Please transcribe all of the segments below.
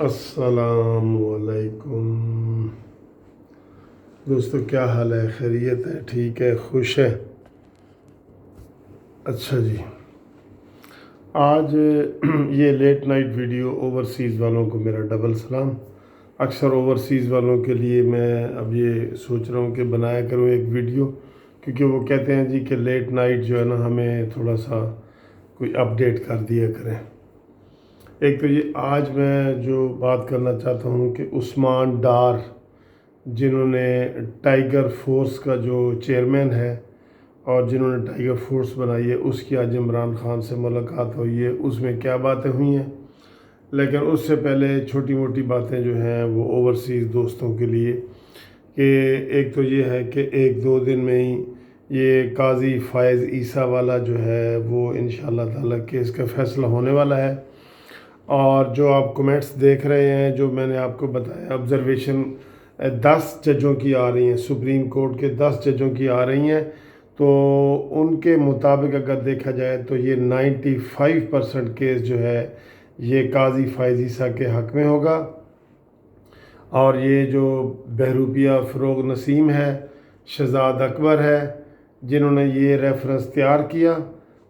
अस्सलाम वालेकुम दोस्तों, क्या हाल है? खैरियत है? ठीक है? खुश है? अच्छा जी, आज ये लेट नाइट वीडियो ओवरसीज़ वालों को मेरा डबल सलाम। अक्सर ओवरसीज़ वालों के लिए मैं अब ये सोच रहा हूँ कि बनाया करूँ एक वीडियो, क्योंकि वो कहते हैं जी कि लेट नाइट जो है ना, हमें थोड़ा सा कोई अपडेट कर दिया करें। एक तो ये आज मैं जो बात करना चाहता हूँ कि उस्मान डार, जिन्होंने टाइगर फोर्स का जो चेयरमैन है और जिन्होंने टाइगर फोर्स बनाई है, उसकी आज इमरान खान से मुलाकात हुई है। उसमें क्या बातें हुई हैं, लेकिन उससे पहले छोटी मोटी बातें जो हैं वो ओवरसीज़ दोस्तों के लिए कि एक तो ये है कि एक दो दिन में ही ये काजी फ़ायज़ ईसा वाला जो है वो इंशाअल्लाह ताला केस का फ़ैसला होने वाला है। और जो आप कमेंट्स देख रहे हैं, जो मैंने आपको बताया ऑब्ज़र्वेशन 10 जजों की आ रही हैं, सुप्रीम कोर्ट के 10 जजों की आ रही हैं, तो उनके मुताबिक अगर देखा जाए तो ये 95% केस जो है ये काजी फ़ायज़ ईसा के हक़ में होगा। और ये जो बहरूपिया फ़रोग़ नसीम है, शहज़ाद अकबर है, जिन्होंने ये रेफरेंस तैयार किया,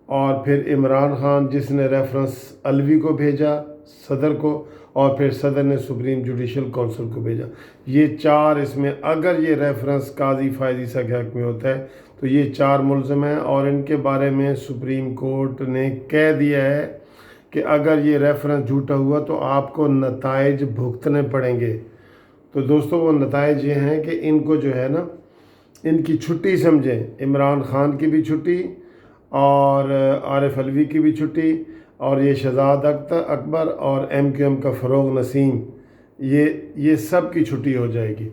और फिर इमरान खान जिसने रेफरेंस अलवी को भेजा सदर को, और फिर सदर ने सुप्रीम जुडिशल काउंसिल को भेजा। ये चार, इसमें अगर ये रेफरेंस काजी फ़ायज़ ईसा के हक़ में होता है तो ये चार मुल्ज़िम हैं, और इनके बारे में सुप्रीम कोर्ट ने कह दिया है कि अगर ये रेफरेंस झूठा हुआ तो आपको नताइज भुगतने पड़ेंगे। तो दोस्तों, वो नताइज ये हैं कि इनको जो है ना, इनकी छुट्टी समझें, इमरान खान की भी छुट्टी और आरिफ अलवी की भी छुट्टी, और ये शहज़ाद अकबर और MQM का फ़रोग़ नसीम, ये सब की छुट्टी हो जाएगी।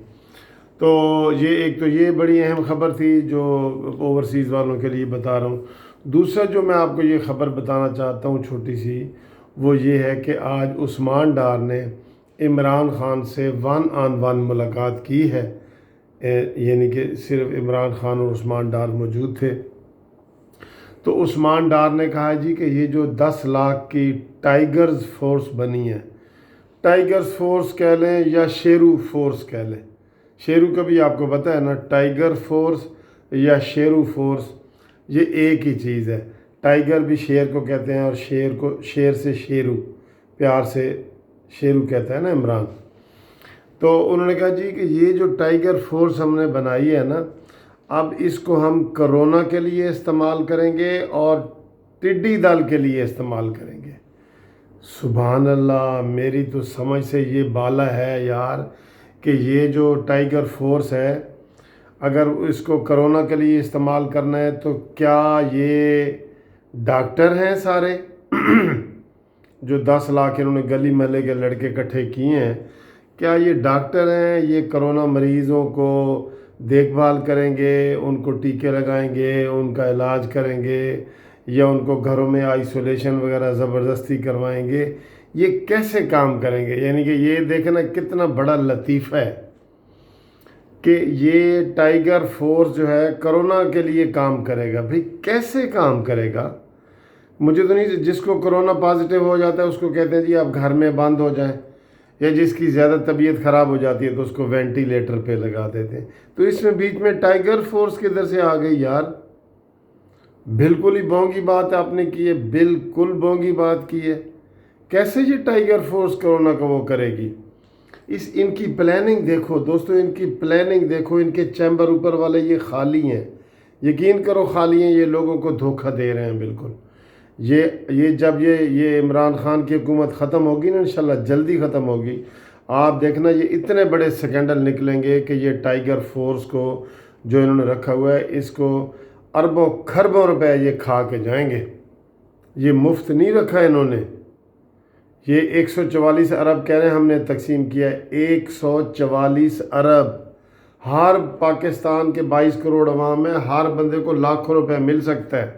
तो ये एक तो ये बड़ी अहम ख़बर थी जो ओवरसीज़ वालों के लिए बता रहा हूँ। दूसरा जो मैं आपको ये ख़बर बताना चाहता हूँ छोटी सी, वो ये है कि आज उस्मान डार ने इमरान खान से 1-on-1 मुलाकात की है, यानी कि सिर्फ इमरान खान और उस्मान डार मौजूद थे। तो उस्मान डार ने कहा जी कि ये जो 10 लाख की टाइगर्स फोर्स बनी है, टाइगर्स फोर्स कह लें या शेरू फोर्स कह लें, शेरू का भी आपको पता है ना, टाइगर फोर्स या शेरू फोर्स ये एक ही चीज़ है। टाइगर भी शेर को कहते हैं, और शेर को शेर से शेरू, प्यार से शेरू कहता है ना इमरान। तो उन्होंने कहा जी कि ये जो टाइगर फोर्स हमने बनाई है ना, अब इसको हम कोरोना के लिए इस्तेमाल करेंगे और टिड्डी दल के लिए इस्तेमाल करेंगे। सुभान अल्लाह, मेरी तो समझ से ये बाला है यार कि ये जो टाइगर फोर्स है, अगर इसको कोरोना के लिए इस्तेमाल करना है तो क्या ये डॉक्टर हैं सारे जो 10 लाख इन्होंने गली महल्ले के लड़के इकट्ठे किए हैं, क्या ये डॉक्टर हैं? ये कोरोना मरीज़ों को देखभाल करेंगे, उनको टीके लगाएंगे, उनका इलाज करेंगे, या उनको घरों में आइसोलेशन वगैरह ज़बरदस्ती करवाएंगे? ये कैसे काम करेंगे? यानी कि ये देखना कितना बड़ा लतीफ़ा है कि ये टाइगर फोर्स जो है कोरोना के लिए काम करेगा। भाई कैसे काम करेगा? मुझे तो नहीं, जिसको कोरोना पॉजिटिव हो जाता है उसको कहते हैं जी आप घर में बंद हो जाएं, या जिसकी ज़्यादा तबीयत ख़राब हो जाती है तो उसको वेंटिलेटर पे लगा देते हैं। तो इसमें बीच में टाइगर फोर्स किधर से आ गई यार? बिल्कुल ही बोंगी बात आपने की है, बिल्कुल बोंगी बात की है। कैसे ये टाइगर फोर्स कोरोना का वो करेगी? इनकी प्लानिंग देखो दोस्तों, इनकी प्लानिंग देखो। इनके चैम्बर ऊपर वाले ये खाली हैं, यकीन करो खाली हैं। ये लोगों को धोखा दे रहे हैं बिल्कुल। ये जब ये इमरान खान की हुकूमत ख़त्म होगी ना, इंशाल्लाह जल्दी ख़त्म होगी, आप देखना ये इतने बड़े स्कैंडल निकलेंगे कि ये टाइगर फोर्स को जो इन्होंने रखा हुआ है, इसको अरबों खरबों रुपए ये खा के जाएंगे। ये मुफ्त नहीं रखा इन्होंने। ये 144 अरब कह रहे हैं हमने तकसीम किया है, 144 अरब। हर पाकिस्तान के 22 करोड़ अवाम में हर बंदे को लाखों रुपए मिल सकता है।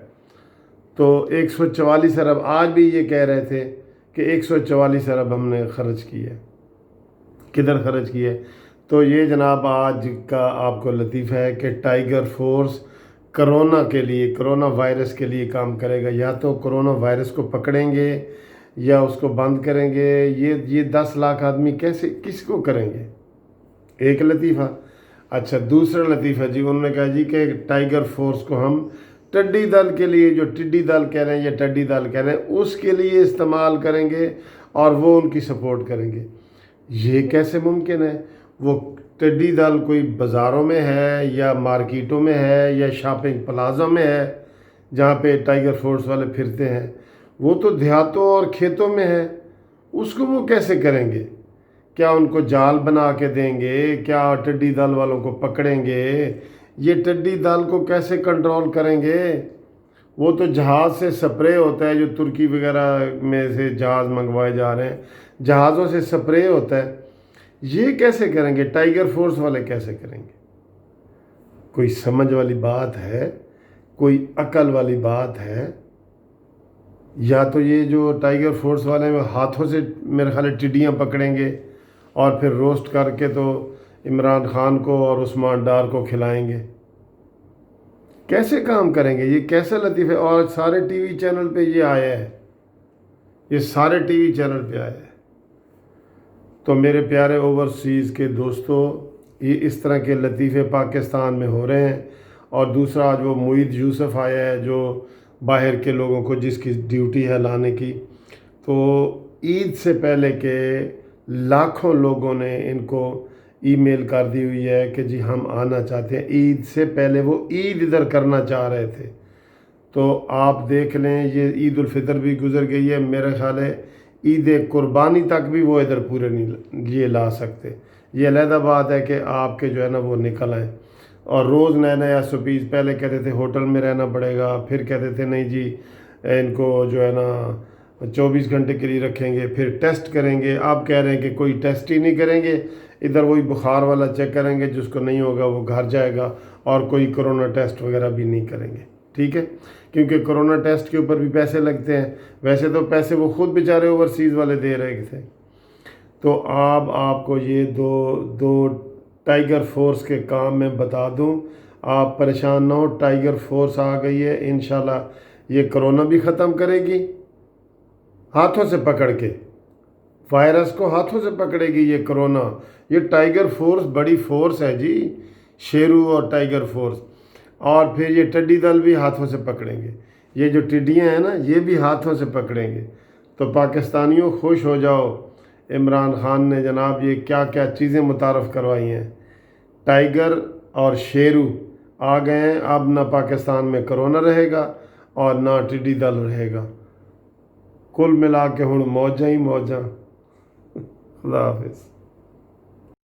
तो 144 अरब, आज भी ये कह रहे थे कि 144 अरब हमने ख़र्च किए। किधर ख़र्च किए? तो ये जनाब आज का आपको लतीफ़ा है कि टाइगर फोर्स कोरोना के लिए, कोरोना वायरस के लिए काम करेगा। या तो कोरोना वायरस को पकड़ेंगे, یا اس کو بند کریں گے؟ یہ 10 لاکھ آدمی کیسے کس کو کریں گے؟ ایک لطیفہ۔ اچھا دوسرا لطیفہ جی، انہوں نے کہا جی کہ ٹائیگر فورس کو ہم ٹڈی دل کے لیے، جو ٹڈی دل کہہ رہے ہیں یا ٹڈی دل کہہ رہے ہیں، اس کے لیے استعمال کریں گے اور وہ ان کی سپورٹ کریں گے۔ یہ کیسے ممکن ہے؟ وہ ٹڈی دل کوئی بازاروں میں ہے یا مارکیٹوں میں ہے یا شاپنگ پلازوں میں ہے جہاں پہ ٹائیگر فورس والے پھرتے ہیں؟ وہ تو دیہاتوں اور کھیتوں میں ہے، اس کو وہ کیسے کریں گے؟ کیا ان کو جال بنا کے دیں گے؟ کیا ٹڈی دل والوں کو پکڑیں گے؟ یہ ٹڈی دل کو کیسے کنٹرول کریں گے؟ وہ تو جہاز سے سپرے ہوتا ہے، جو ترکی وغیرہ میں سے جہاز منگوائے جا رہے ہیں، جہازوں سے سپرے ہوتا ہے۔ یہ کیسے کریں گے؟ ٹائیگر فورس والے کیسے کریں گے؟ کوئی سمجھ والی بات ہے؟ کوئی عقل والی بات ہے؟ یا تو یہ جو ٹائیگر فورس والے ہیں وہ ہاتھوں سے میرے خیال ہے ٹڈیاں پکڑیں گے اور پھر روسٹ کر کے تو عمران خان کو اور عثمان ڈار کو کھلائیں گے۔ کیسے کام کریں گے؟ یہ کیسا لطیف ہے؟ اور سارے ٹی وی چینل پہ یہ آیا ہے، یہ سارے ٹی وی چینل پہ آیا ہے۔ تو میرے پیارے اوورسیز کے دوستو، یہ اس طرح کے لطیفے پاکستان میں ہو رہے ہیں۔ اور دوسرا آج وہ معید یوسف آیا ہے جو باہر کے لوگوں کو، جس کی ڈیوٹی ہے لانے کی، تو عید سے پہلے کے لاکھوں لوگوں نے ان کو ای میل کر دی ہوئی ہے کہ جی ہم آنا چاہتے ہیں۔ عید سے پہلے وہ عید ادھر کرنا چاہ رہے تھے۔ تو آپ دیکھ لیں، یہ عید الفطر بھی گزر گئی ہے، میرا خیال ہے عید قربانی تک بھی وہ ادھر پورے نہیں یہ لا سکتے۔ یہ علیحدہ بات ہے کہ آپ کے جو ہے نا وہ نکل آئیں، اور روز نئے نئے ایس او پیز، پہلے کہتے تھے ہوٹل میں رہنا پڑے گا، پھر کہتے تھے نہیں جی ان کو جو ہے نا 24 گھنٹے کے لیے رکھیں گے، پھر ٹیسٹ کریں گے۔ آپ کہہ رہے ہیں کہ کوئی ٹیسٹ ہی نہیں کریں گے، ادھر وہی بخار والا چیک کریں گے، جس کو نہیں ہوگا وہ گھر جائے گا، اور کوئی کرونا ٹیسٹ وغیرہ بھی نہیں کریں گے۔ ٹھیک ہے، کیونکہ کرونا ٹیسٹ کے اوپر بھی پیسے لگتے ہیں، ویسے تو پیسے وہ خود بیچارے اوورسیز والے دے رہے تھے۔ تو آپ کو یہ دو ٹائیگر فورس کے کام میں بتا دوں، آپ پریشان نہ ہو، ٹائیگر فورس آ گئی ہے، انشاءاللہ یہ کرونا بھی ختم کرے گی، ہاتھوں سے پکڑ کے، وائرس کو ہاتھوں سے پکڑے گی یہ کرونا۔ یہ ٹائیگر فورس بڑی فورس ہے جی، شیرو اور ٹائیگر فورس۔ اور پھر یہ ٹڈی دل بھی ہاتھوں سے پکڑیں گے، یہ جو ٹڈیاں ہیں نا یہ بھی ہاتھوں سے پکڑیں گے۔ تو پاکستانیوں خوش ہو جاؤ، عمران خان نے جناب یہ کیا کیا چیزیں متعارف کروائی ہیں۔ ٹائیگر اور شیرو آ گئے ہیں، اب نہ پاکستان میں کرونا رہے گا اور نہ ٹڈی دل رہے گا۔ کل ملا کے ہن موجاں ہی موجاں۔ خدا حافظ۔